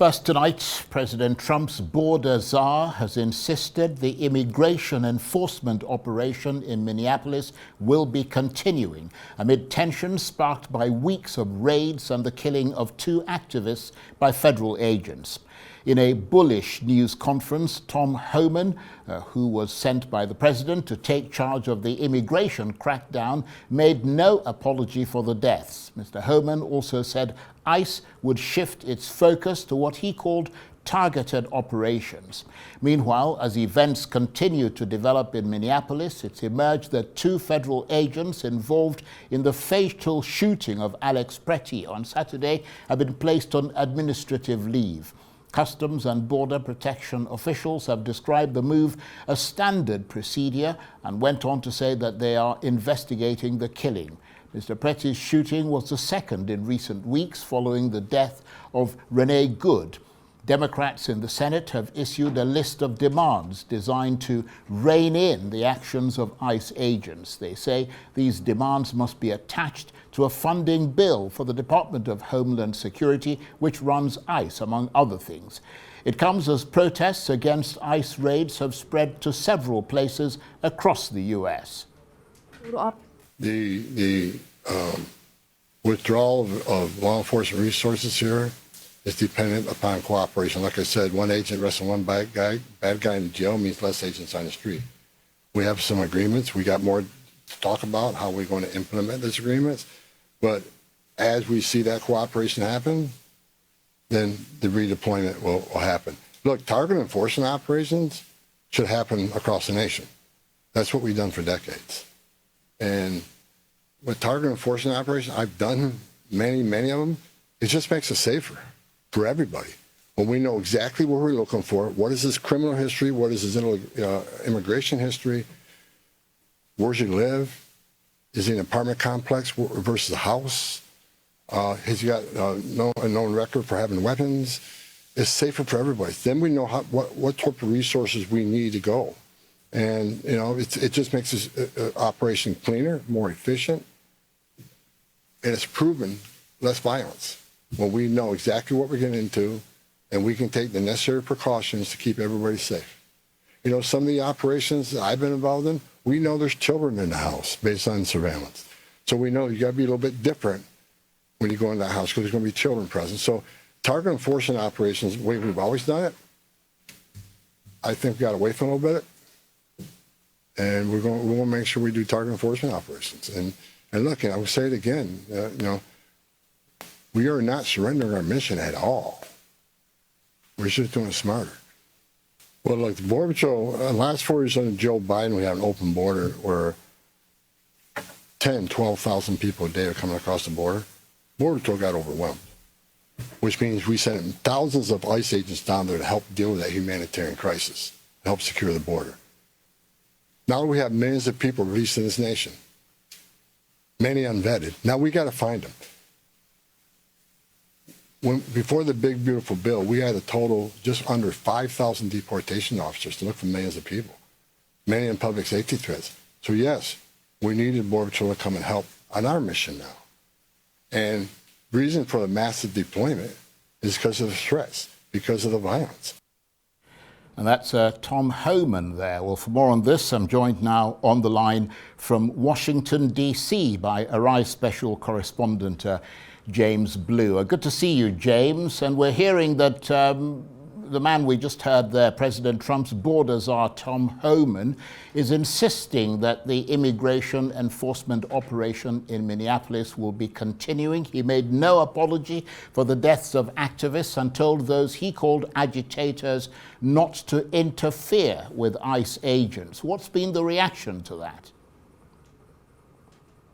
First tonight, President Trump's border czar has insisted the immigration enforcement operation in Minneapolis will be continuing amid tensions sparked by weeks of raids and the killing of 2 activists by federal agents. In a bullish news conference, Tom Homan, who was sent by the president to take charge of the immigration crackdown, made no apology for the deaths. Mr. Homan also said ICE would shift its focus to what he called targeted operations. Meanwhile, as events continue to develop in Minneapolis, it's emerged that 2 federal agents involved in the fatal shooting of Alex Pretti on Saturday have been placed on administrative leave. Customs and Border Protection officials have described the move as standard procedure and went on to say that they are investigating the killing. Mr. Pretti's shooting was the second in recent weeks following the death of Renee Good. Democrats in the Senate have issued a list of demands designed to rein in the actions of ICE agents. They say these demands must be attached to a funding bill for the Department of Homeland Security, which runs ICE, among other things. It comes as protests against ICE raids have spread to several places across the U.S. The withdrawal of law enforcement resources here is dependent upon cooperation. Like I said, 1 agent arresting 1 bad guy in jail means less agents on the street. We have some agreements. We got more to talk about how we're going to implement these agreements. But as we see that cooperation happen, then the redeployment will happen. Look, target enforcement operations should happen across the nation. That's what we've done for decades. And with target enforcement operations, I've done many of them. It just makes us safer for everybody. When we know exactly what we're looking for, what is his criminal history, what is his immigration history, where does he live, is he in an apartment complex versus a house, has he got a known record for having weapons, it's safer for everybody. Then we know what type of resources we need to go. And, it just makes this operation cleaner, more efficient, and it's proven less violence when we know exactly what we're getting into and we can take the necessary precautions to keep everybody safe. Some of the operations that I've been involved in, we know there's children in the house based on surveillance. So we know you got to be a little bit different when you go in that house because there's going to be children present. So target enforcement operations, the way we've always done it, I think we got away from a little bit. And we want to make sure we do target enforcement operations. And look, I will say it again, we are not surrendering our mission at all. We're just doing it smarter. Well, look, the Border Patrol, last 4 years under Joe Biden, we had an open border where 10, 12,000 people a day are coming across the border. Border Patrol got overwhelmed, which means we sent thousands of ICE agents down there to help deal with that humanitarian crisis, help secure the border. Now we have millions of people released in this nation, many unvetted. Now we got to find them. Before the big, beautiful bill, we had a total just under 5,000 deportation officers to look for millions of people, many in public safety threats. So yes, we needed Border Patrol to come and help on our mission now. And the reason for the massive deployment is because of the threats, because of the violence. And that's Tom Homan there. Well, for more on this, I'm joined now on the line from Washington, D.C. by Arise Special Correspondent James Blue. Good to see you, James. And we're hearing that the man we just heard there, President Trump's border czar, Tom Homan, is insisting that the immigration enforcement operation in Minneapolis will be continuing. He made no apology for the deaths of activists and told those he called agitators not to interfere with ICE agents. What's been the reaction to that?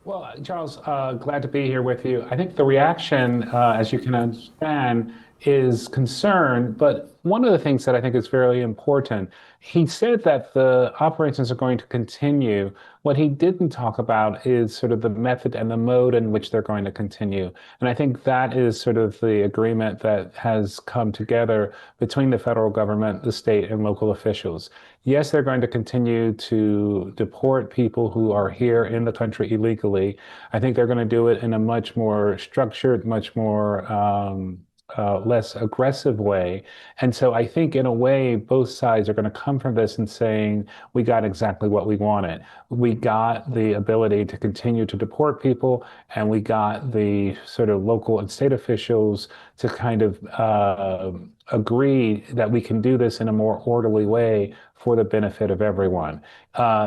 Well, Charles, glad to be here with you. I think the reaction, as you can understand, is concern, but one of the things that I think is very important, he said that the operations are going to continue. What he didn't talk about is sort of the method and the mode in which they're going to continue. And I think that is sort of the agreement that has come together between the federal government, the state and local officials. Yes, they're going to continue to deport people who are here in the country illegally. I think they're going to do it in a much more structured, much more less aggressive way. And so I think in a way, both sides are going to come from this and saying, we got exactly what we wanted. We got the ability to continue to deport people, and we got the sort of local and state officials to kind of agree that we can do this in a more orderly way for the benefit of everyone.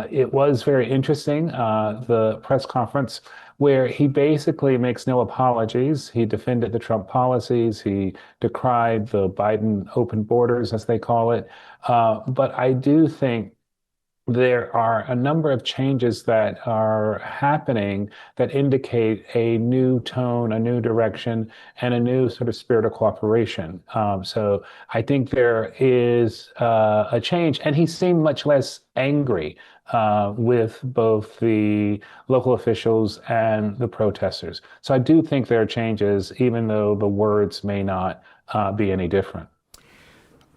It was very interesting, the press conference, where he basically makes no apologies. He defended the Trump policies. He decried the Biden open borders, as they call it. But I do think there are a number of changes that are happening that indicate a new tone, a new direction, and a new sort of spirit of cooperation. So I think there is a change, and he seemed much less angry with both the local officials and the protesters. So I do think there are changes, even though the words may not be any different.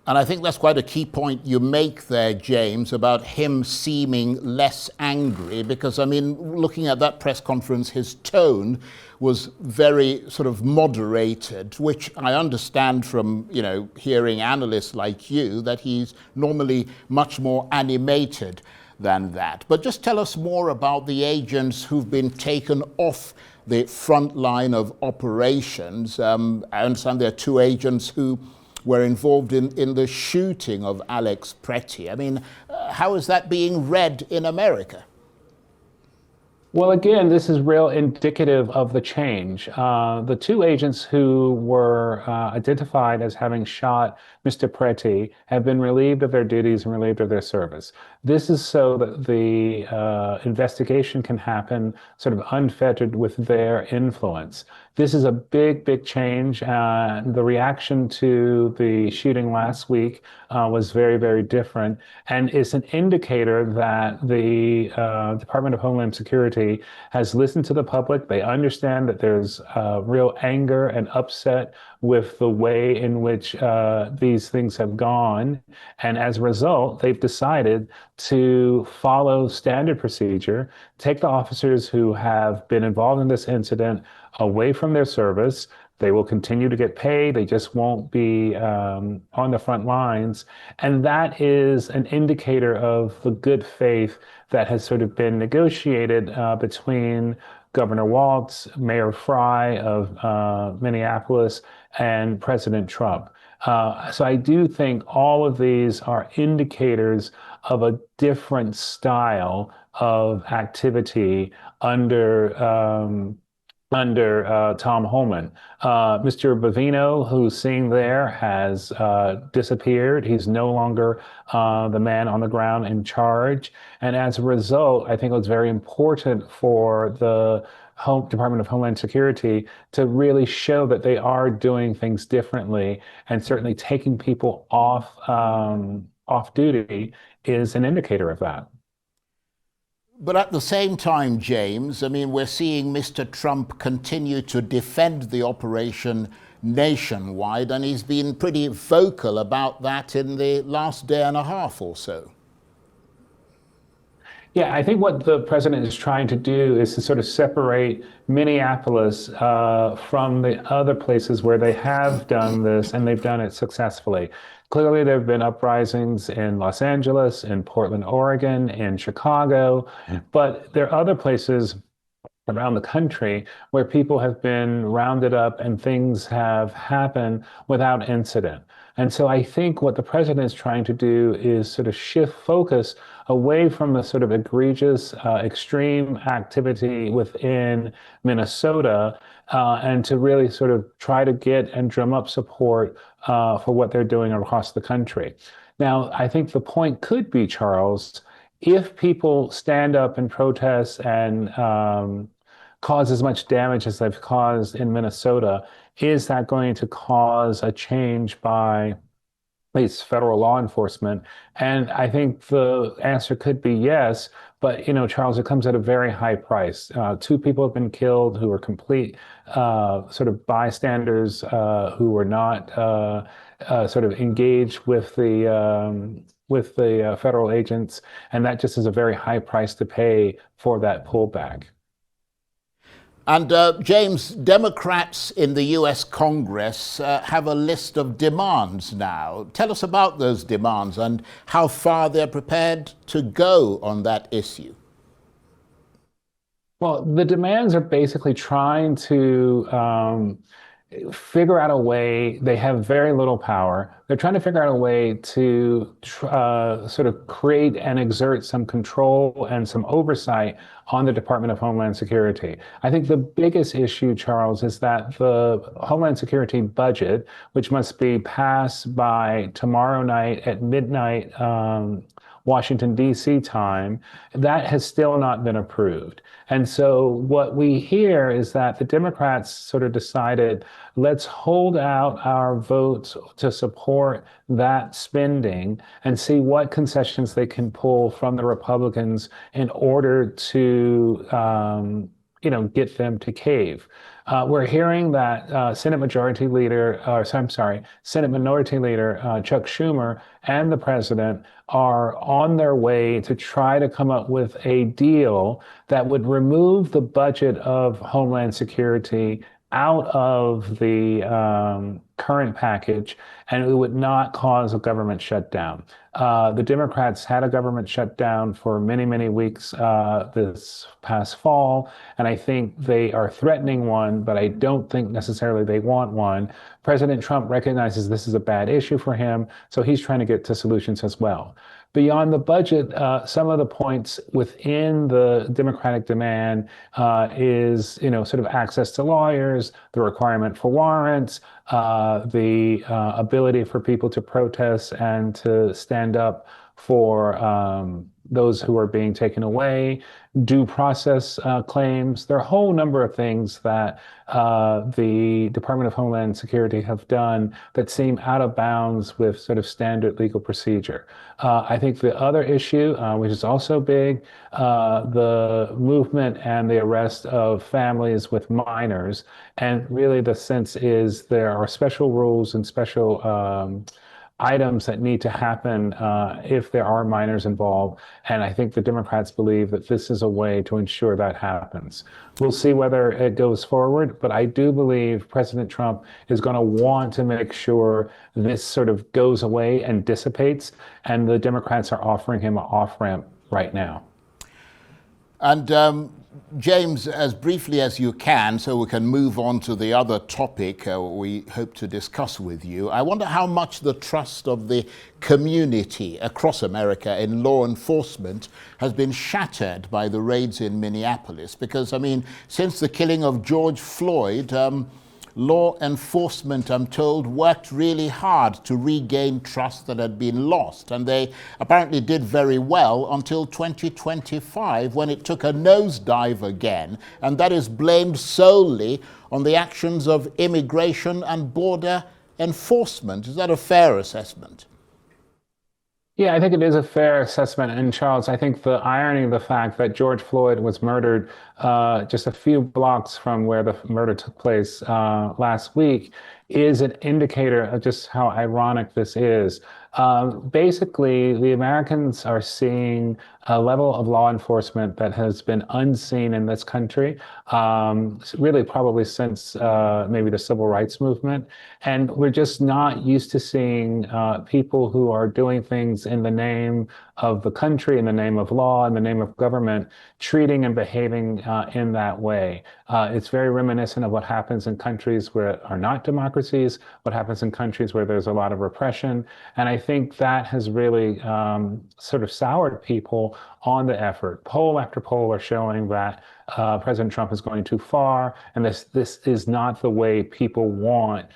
And I think that's quite a key point you make there, James, about him seeming less angry, because, I mean, looking at that press conference, his tone was very sort of moderated, which I understand from, hearing analysts like you, that he's normally much more animated than that. But just tell us more about the agents who've been taken off the front line of operations. I understand there are two agents who were involved in the shooting of Alex Pretti. I mean, how is that being read in America? Well, again, this is real indicative of the change. The two agents who were identified as having shot Mr. Pretti have been relieved of their duties and relieved of their service. This is so that the investigation can happen sort of unfettered with their influence. This is a big, big change. The reaction to the shooting last week was very, very different, and it's an indicator that the Department of Homeland Security has listened to the public. They understand that there's real anger and upset with the way in which these things have gone. And as a result, they've decided to follow standard procedure, take the officers who have been involved in this incident away from their service. They will continue to get paid. They just won't be on the front lines. And that is an indicator of the good faith that has sort of been negotiated between Governor Walz, Mayor Fry of Minneapolis, and President Trump. So I do think all of these are indicators of a different style of activity under Tom Homan. Mr. Bavino, who's seen there, has disappeared. He's no longer the man on the ground in charge. And as a result, I think it was very important for the Department of Homeland Security to really show that they are doing things differently, and certainly taking people off duty is an indicator of that. But at the same time, James, I mean, we're seeing Mr. Trump continue to defend the operation nationwide, and he's been pretty vocal about that in the last day and a half or so. Yeah, I think what the president is trying to do is to sort of separate Minneapolis from the other places where they have done this, and they've done it successfully. Clearly, there have been uprisings in Los Angeles, in Portland, Oregon, in Chicago, but there are other places around the country where people have been rounded up and things have happened without incident. And so I think what the president is trying to do is sort of shift focus away from the sort of egregious, extreme activity within Minnesota, and to really sort of try to get and drum up support for what they're doing across the country. Now, I think the point could be, Charles, if people stand up and protest and cause as much damage as they've caused in Minnesota, is that going to cause a change by at least federal law enforcement? And I think the answer could be yes, but Charles, it comes at a very high price. Two people have been killed who were complete sort of bystanders, who were not sort of engaged with the federal agents, and that just is a very high price to pay for that pullback. And James, Democrats in the US Congress have a list of demands now. Tell us about those demands and how far they're prepared to go on that issue. Well, the demands are basically trying to figure out a way. They have very little power. They're trying to figure out a way to sort of create and exert some control and some oversight on the Department of Homeland Security. I think the biggest issue, Charles, is that the Homeland Security budget, which must be passed by tomorrow night at midnight, Washington, D.C. time, that has still not been approved. And so what we hear is that the Democrats sort of decided, let's hold out our votes to support that spending and see what concessions they can pull from the Republicans in order to get them to cave. We're hearing that Senate Minority Leader Chuck Schumer and the president are on their way to try to come up with a deal that would remove the budget of Homeland Security out of the current package, and it would not cause a government shutdown. The Democrats had a government shutdown for many, many weeks this past fall, and I think they are threatening one, but I don't think necessarily they want one. President Trump recognizes this is a bad issue for him, so he's trying to get to solutions as well. Beyond the budget, some of the points within the Democratic demand is, sort of access to lawyers, the requirement for warrants, the ability for people to protest and to stand up for those who are being taken away, due process claims. There are a whole number of things that the Department of Homeland Security have done that seem out of bounds with sort of standard legal procedure. I think the other issue, which is also big, the movement and the arrest of families with minors. And really the sense is there are special rules and special items that need to happen if there are minors involved. And I think the Democrats believe that this is a way to ensure that happens. We'll see whether it goes forward, but I do believe President Trump is going to want to make sure this sort of goes away and dissipates, and the Democrats are offering him an off-ramp right now. And James, as briefly as you can, so we can move on to the other topic we hope to discuss with you, I wonder how much the trust of the community across America in law enforcement has been shattered by the raids in Minneapolis. Because, I mean, since the killing of George Floyd, law enforcement, I'm told, worked really hard to regain trust that had been lost. And they apparently did very well until 2025, when it took a nosedive again. And that is blamed solely on the actions of immigration and border enforcement. Is that a fair assessment? Yeah, I think it is a fair assessment. And Charles, I think the irony of the fact that George Floyd was murdered just a few blocks from where the murder took place last week is an indicator of just how ironic this is. Basically, the Americans are seeing a level of law enforcement that has been unseen in this country, really probably since maybe the civil rights movement. And we're just not used to seeing people who are doing things in the name of the country, in the name of law, in the name of government, treating and behaving in that way. It's very reminiscent of what happens in countries where are not democracies, what happens in countries where there's a lot of repression. And I think that has really sort of soured people on the effort. Poll after poll are showing that President Trump is going too far, and this is not the way people want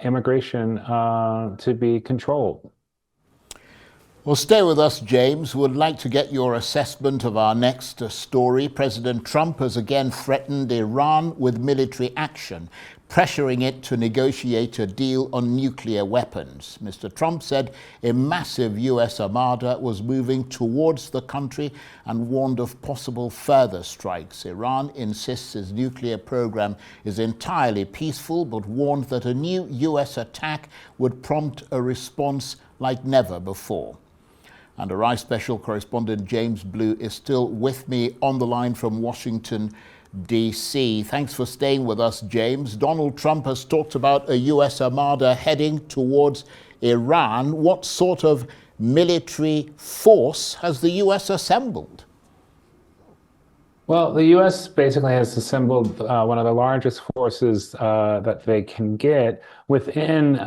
immigration to be controlled. Well, stay with us, James. We'd like to get your assessment of our next story. President Trump has again threatened Iran with military action, pressuring it to negotiate a deal on nuclear weapons. Mr. Trump said a massive U.S. armada was moving towards the country and warned of possible further strikes. Iran insists its nuclear program is entirely peaceful, but warned that a new U.S. attack would prompt a response like never before. And our special correspondent James Blue is still with me on the line from Washington, D.C. Thanks for staying with us, James. Donald Trump has talked about a U.S. armada heading towards Iran. What sort of military force has the U.S. assembled? Well, the U.S. basically has assembled one of the largest forces that they can get within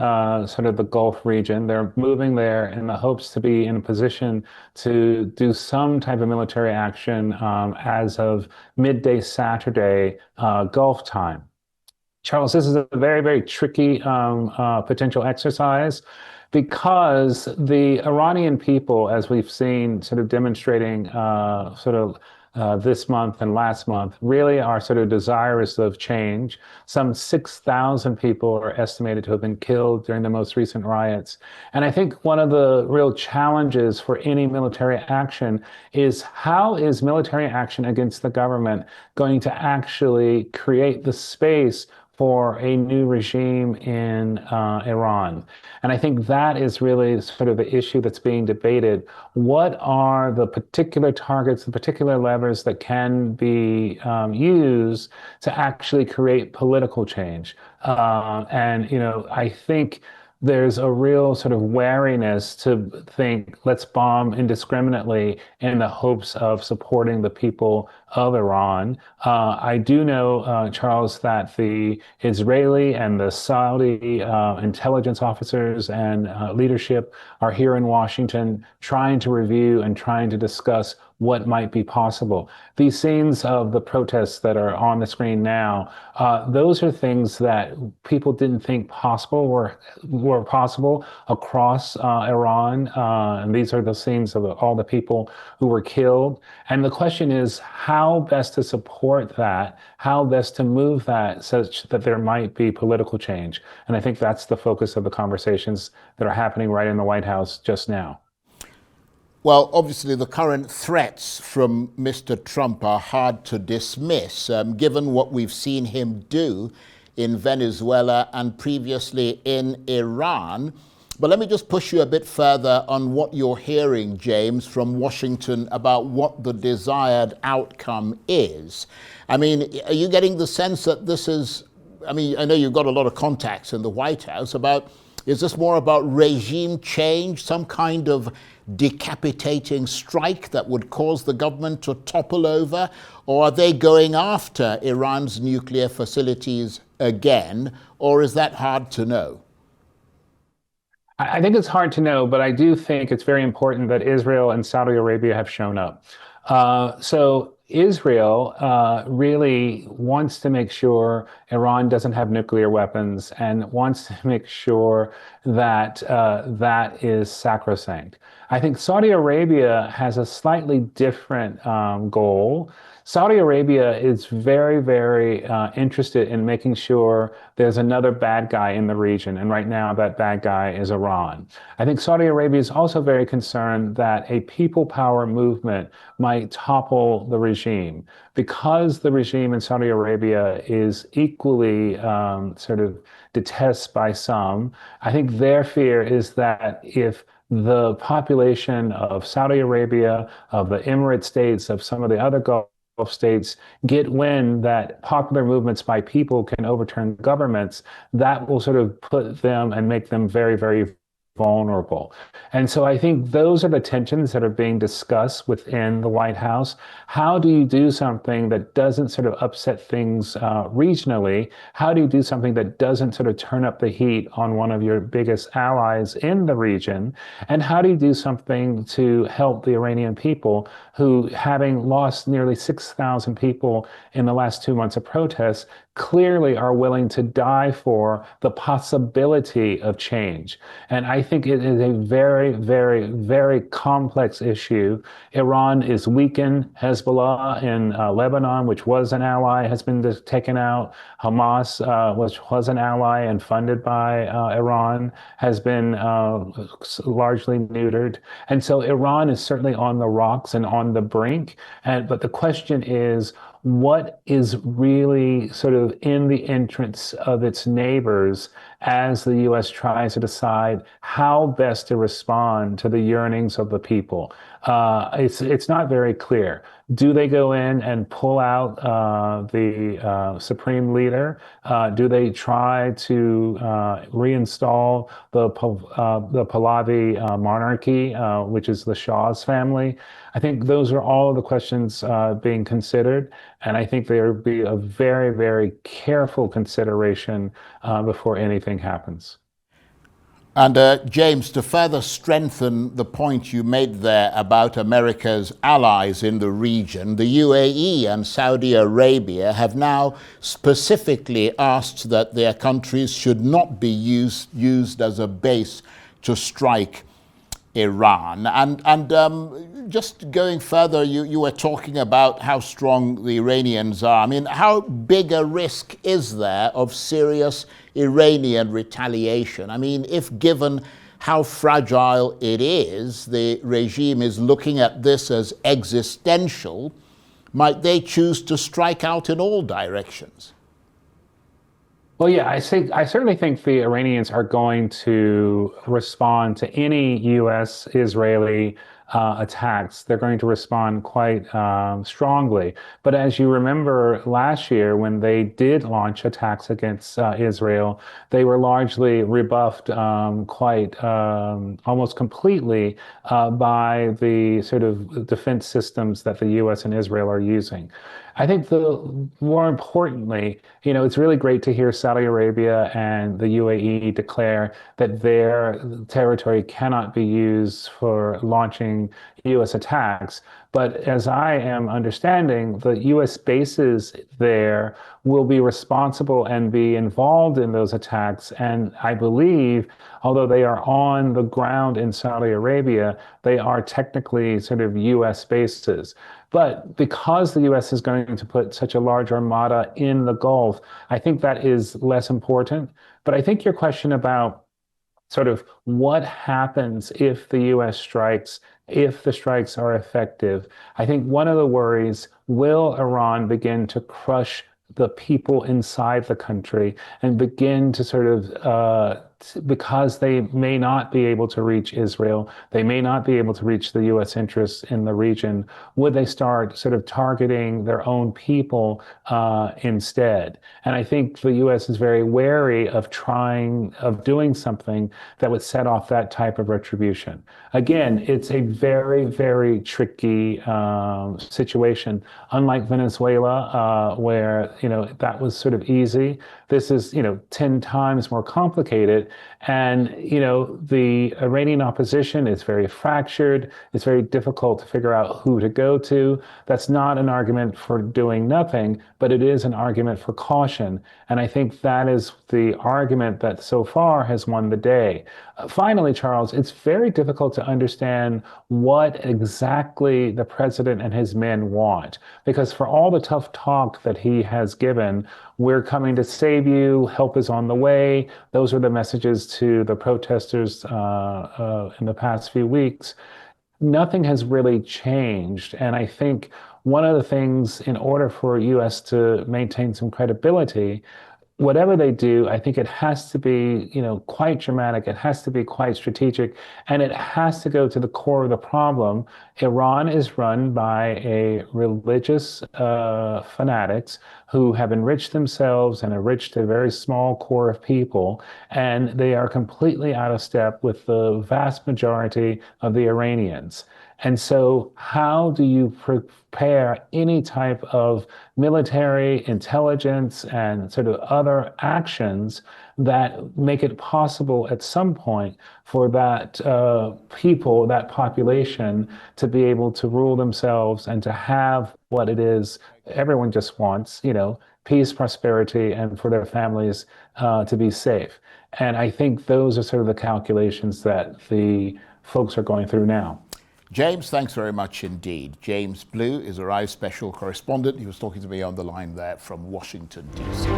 sort of the Gulf region. They're moving there in the hopes to be in a position to do some type of military action as of midday Saturday Gulf time. Charles, this is a very, very tricky potential exercise because the Iranian people, as we've seen sort of demonstrating this month and last month, really are sort of desirous of change. Some 6,000 people are estimated to have been killed during the most recent riots. And I think one of the real challenges for any military action is how is military action against the government going to actually create the space for a new regime in Iran. And I think that is really sort of the issue that's being debated. What are the particular targets, the particular levers that can be used to actually create political change? I think there's a real sort of wariness to think, let's bomb indiscriminately in the hopes of supporting the people of Iran. I do know, Charles, that the Israeli and the Saudi intelligence officers and leadership are here in Washington trying to review and trying to discuss what might be possible. These scenes of the protests that are on the screen now, those are things that people didn't think possible were possible across Iran. And these are the scenes of all the people who were killed. And the question is how best to support that, how best to move that such that there might be political change. And I think that's the focus of the conversations that are happening right in the White House just now. Well, obviously, the current threats from Mr. Trump are hard to dismiss, given what we've seen him do in Venezuela and previously in Iran. But let me just push you a bit further on what you're hearing, James, from Washington about what the desired outcome is. I mean, are you getting the sense that this is, I mean, I know you've got a lot of contacts in the White House is this more about regime change, some kind of decapitating strike that would cause the government to topple over? Or are they going after Iran's nuclear facilities again? Or is that hard to know? I think it's hard to know, but I do think it's very important that Israel and Saudi Arabia have shown up. So Israel really wants to make sure Iran doesn't have nuclear weapons and wants to make sure that that is sacrosanct. I think Saudi Arabia has a slightly different goal. Saudi Arabia is very, very interested in making sure there's another bad guy in the region. And right now, that bad guy is Iran. I think Saudi Arabia is also very concerned that a people power movement might topple the regime. Because the regime in Saudi Arabia is equally sort of detested by some, I think their fear is that if the population of Saudi Arabia, of the Emirate states, of some of the other Gulf states get wind that popular movements by people can overturn governments, that will sort of put them and make them very, very vulnerable. And so I think those are the tensions that are being discussed within the White House. How do you do something that doesn't sort of upset things regionally? How do you do something that doesn't sort of turn up the heat on one of your biggest allies in the region? And how do you do something to help the Iranian people who, having lost nearly 6,000 people in the last 2 months of protests, clearly are willing to die for the possibility of change? And I think it is a very, very, very complex issue. Iran is weakened. Hezbollah in Lebanon, which was an ally, has been taken out. Hamas, which was an ally and funded by Iran, has been largely neutered. And so Iran is certainly on the rocks and on the brink. But the question is, what is really sort of in the entrance of its neighbors as the U.S. tries to decide how best to respond to the yearnings of the people. It's not very clear. Do they go in and pull out the supreme leader? Do they try to reinstall the Pahlavi monarchy, which is the Shah's family? I think those are all of the questions being considered, and I think there will be a very, very careful consideration before anything happens. And James, to further strengthen the point you made there about America's allies in the region, the UAE and Saudi Arabia have now specifically asked that their countries should not be used as a base to strike Iran. And just going further, you were talking about how strong the Iranians are. I mean, how big a risk is there of serious Iranian retaliation? I mean, if given how fragile it is, the regime is looking at this as existential, might they choose to strike out in all directions? Well, yeah, I certainly think the Iranians are going to respond to any U.S.-Israeli attacks. They're going to respond quite strongly. But as you remember last year, when they did launch attacks against Israel, they were largely rebuffed quite almost completely by the sort of defense systems that the U.S. and Israel are using. I think more importantly, it's really great to hear Saudi Arabia and the UAE declare that their territory cannot be used for launching U.S. attacks. But as I am understanding, the U.S. bases there will be responsible and be involved in those attacks. And I believe, although they are on the ground in Saudi Arabia, they are technically sort of U.S. bases. But because the U.S. is going to put such a large armada in the Gulf, I think that is less important. But I think your question about sort of what happens if the U.S. strikes, if the strikes are effective, I think one of the worries, will Iran begin to crush the people inside the country and begin to sort of, because they may not be able to reach Israel, they may not be able to reach the U.S. interests in the region, would they start sort of targeting their own people instead? And I think the U.S. is very wary of doing something that would set off that type of retribution. Again, it's a very, very tricky situation. Unlike Venezuela, where that was sort of easy, this is 10 times more complicated. And the Iranian opposition is very fractured. It's very difficult to figure out who to go to. That's not an argument for doing nothing, but it is an argument for caution. And I think that is the argument that so far has won the day. Finally, Charles, it's very difficult to understand what exactly the president and his men want, because for all the tough talk that he has given, we're coming to save you, help is on the way. Those are the messages to the protesters in the past few weeks. Nothing has really changed. And I think one of the things, in order for U.S. to maintain some credibility, whatever they do, I think it has to be, quite dramatic. It has to be quite strategic, and it has to go to the core of the problem. Iran is run by a religious fanatics who have enriched themselves and enriched a very small core of people, and they are completely out of step with the vast majority of the Iranians. And so how do you prepare any type of military intelligence and sort of other actions that make it possible at some point for that people, that population, to be able to rule themselves and to have what it is everyone just wants, peace, prosperity, and for their families to be safe. And I think those are sort of the calculations that the folks are going through now. James, thanks very much indeed. James Blue is Arise special correspondent. He was talking to me on the line there from Washington, D.C.